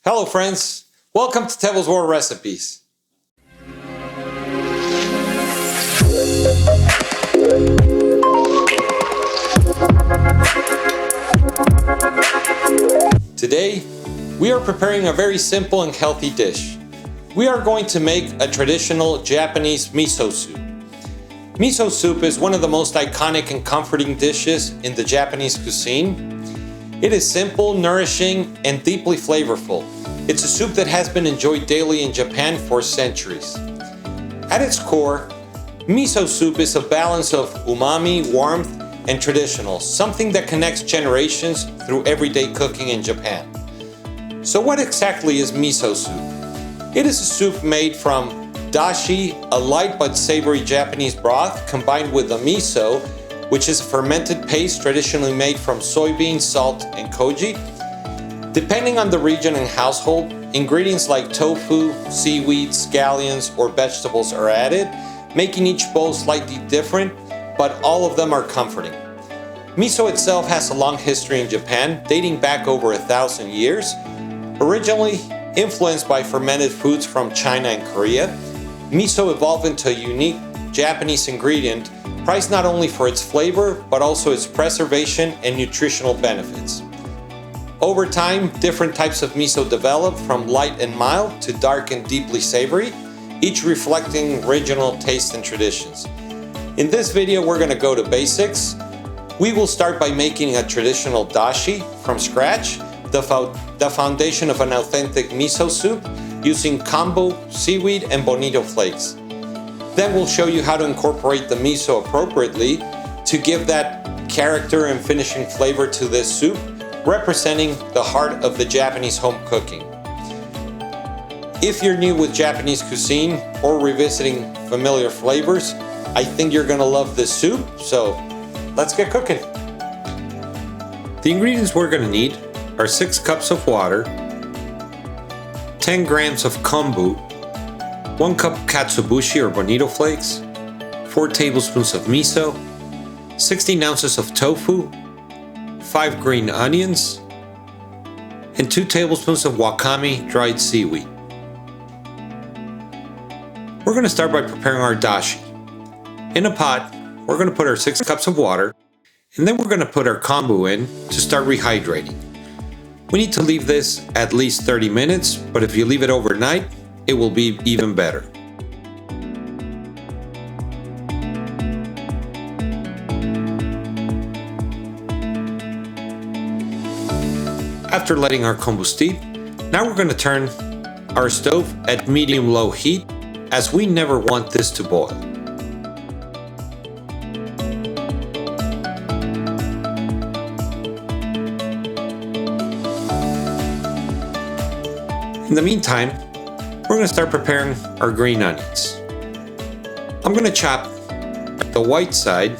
Hello friends, welcome to Devil's War Recipes. Today, we are preparing a very simple and healthy dish. We are going to make a traditional Japanese miso soup. Miso soup is one of the most iconic and comforting dishes in the Japanese cuisine. It is simple, nourishing, and deeply flavorful. It's a soup that has been enjoyed daily in Japan for centuries. At its core, miso soup is a balance of umami, warmth, and traditional, something that connects generations through everyday cooking in Japan. So what exactly is miso soup? It is a soup made from dashi, a light but savory Japanese broth, combined with the miso, which is a fermented paste traditionally made from soybeans, salt, and koji. Depending on the region and household, ingredients like tofu, seaweed, scallions, or vegetables are added, making each bowl slightly different, but all of them are comforting. Miso itself has a long history in Japan, dating back over 1,000 years. Originally influenced by fermented foods from China and Korea, miso evolved into a unique Japanese ingredient prized not only for its flavor, but also its preservation and nutritional benefits. Over time, different types of miso developed, from light and mild to dark and deeply savory, each reflecting regional tastes and traditions. In this video, we're going to go to basics. We will start by making a traditional dashi from scratch, the foundation of an authentic miso soup, using kombu, seaweed, and bonito flakes. Then we'll show you how to incorporate the miso appropriately to give that character and finishing flavor to this soup, representing the heart of the Japanese home cooking. If you're new with Japanese cuisine or revisiting familiar flavors, I think you're gonna love this soup, so let's get cooking. The ingredients we're gonna need are 6 cups of water, 10 grams of kombu, 1 cup katsuobushi or bonito flakes, 4 tablespoons of miso, 16 ounces of tofu, 5 green onions, and 2 tablespoons of wakame dried seaweed. We're going to start by preparing our dashi. In a pot, we're going to put our 6 cups of water, and then we're going to put our kombu in to start rehydrating. We need to leave this at least 30 minutes, but if you leave it overnight, it will be even better. After letting our kombu steep, now we're going to turn our stove at medium-low heat, as we never want this to boil. In the meantime, we're going to start preparing our green onions. I'm going to chop the white side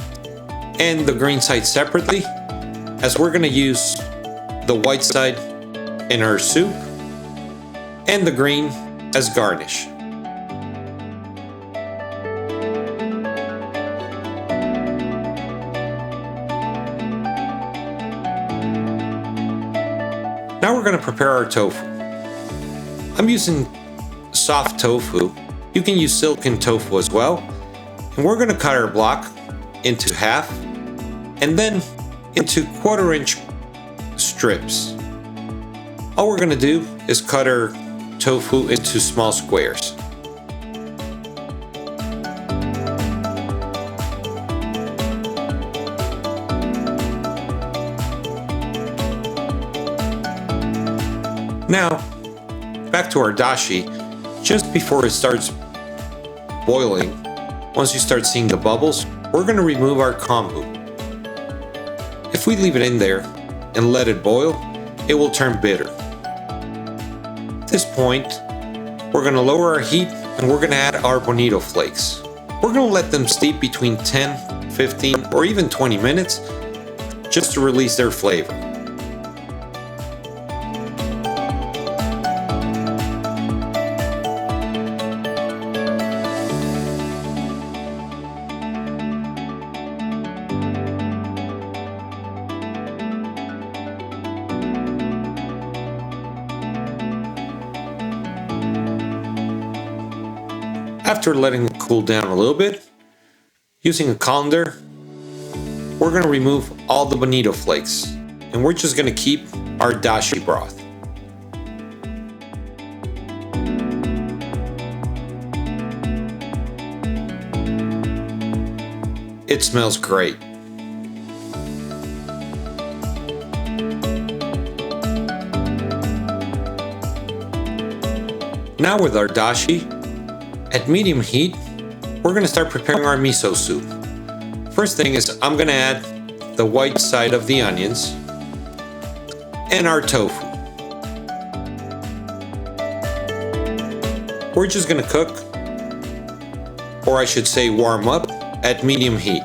and the green side separately, as we're going to use the white side in our soup and the green as garnish. Now we're going to prepare our tofu. I'm using soft tofu. You can use silken tofu as well. And we're going to cut our block into half and then into 1/4 inch strips. All we're going to do is cut our tofu into small squares. Now, back to our dashi. Just before it starts boiling, once you start seeing the bubbles, we're going to remove our kombu. If we leave it in there and let it boil, it will turn bitter. At this point, we're going to lower our heat and we're going to add our bonito flakes. We're going to let them steep between 10, 15, or even 20 minutes just to release their flavor. After letting it cool down a little bit, using a colander, we're going to remove all the bonito flakes, and we're just going to keep our dashi broth. It smells great. Now with our dashi, at medium heat, we're going to start preparing our miso soup. First thing is I'm going to add the white side of the onions and our tofu. We're just going to cook, or I should say warm up, at medium heat.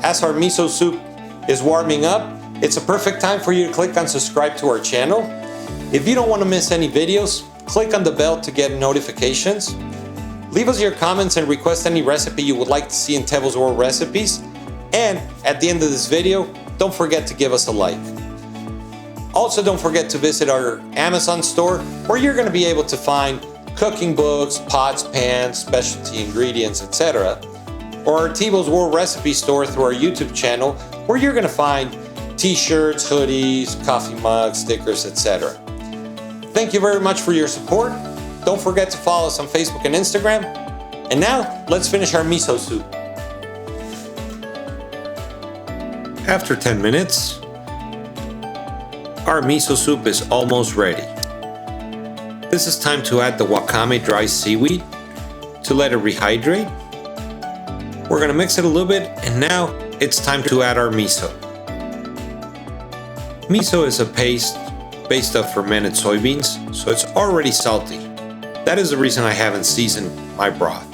As our miso soup is warming up, it's a perfect time for you to click on subscribe to our channel. If you don't want to miss any videos, click on the bell to get notifications. Leave us your comments and request any recipe you would like to see in Tebo's World Recipes. And at the end of this video, don't forget to give us a like. Also, don't forget to visit our Amazon store, where you're going to be able to find cooking books, pots, pans, specialty ingredients, etc. Or our Tebo's World Recipe store through our YouTube channel, where you're going to find t-shirts, hoodies, coffee mugs, stickers, etc. Thank you very much for your support. Don't forget to follow us on Facebook and Instagram. And now, let's finish our miso soup. After 10 minutes, our miso soup is almost ready. This is time to add the wakame dry seaweed to let it rehydrate. We're going to mix it a little bit, and now it's time to add our miso. Miso is a paste based off fermented soybeans, so it's already salty. That is the reason I haven't seasoned my broth.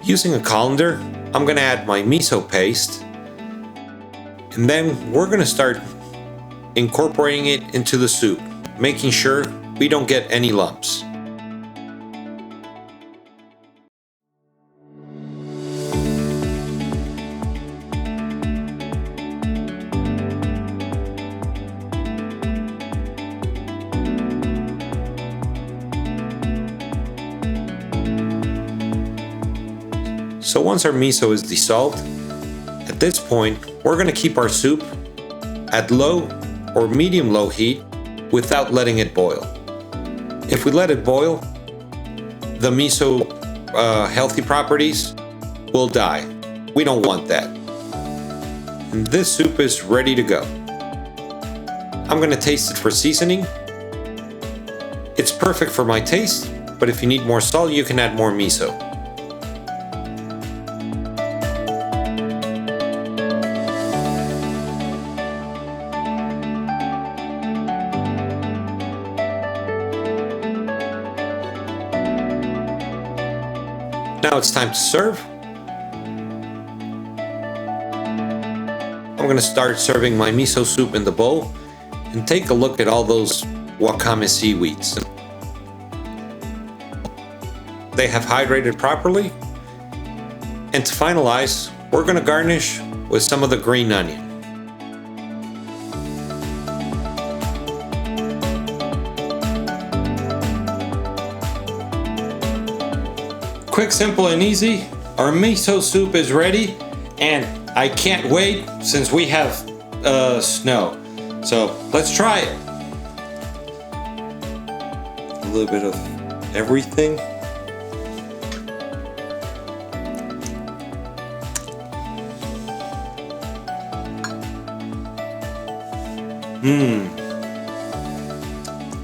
Using a colander, I'm going to add my miso paste, and then we're going to start incorporating it into the soup, making sure we don't get any lumps. So once our miso is dissolved, at this point, we're going to keep our soup at low or medium-low heat without letting it boil. If we let it boil, the miso healthy properties will die. We don't want that. And this soup is ready to go. I'm going to taste it for seasoning. It's perfect for my taste, but if you need more salt, you can add more miso. Now it's time to serve. I'm going to start serving my miso soup in the bowl, and take a look at all those wakame seaweeds. They have hydrated properly. And to finalize, we're going to garnish with some of the green onion. Quick, simple, and easy. Our miso soup is ready, and I can't wait since we have snow. So let's try it. A little bit of everything.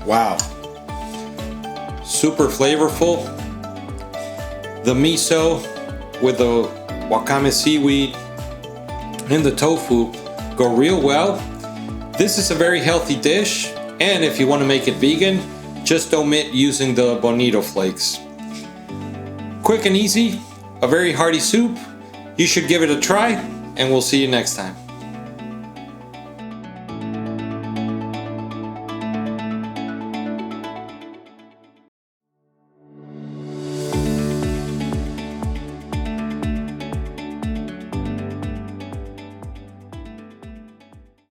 Wow. Super flavorful. The miso with the wakame seaweed and the tofu go real well. This is a very healthy dish, and if you want to make it vegan, just omit using the bonito flakes. Quick and easy, a very hearty soup. You should give it a try, and we'll see you next time.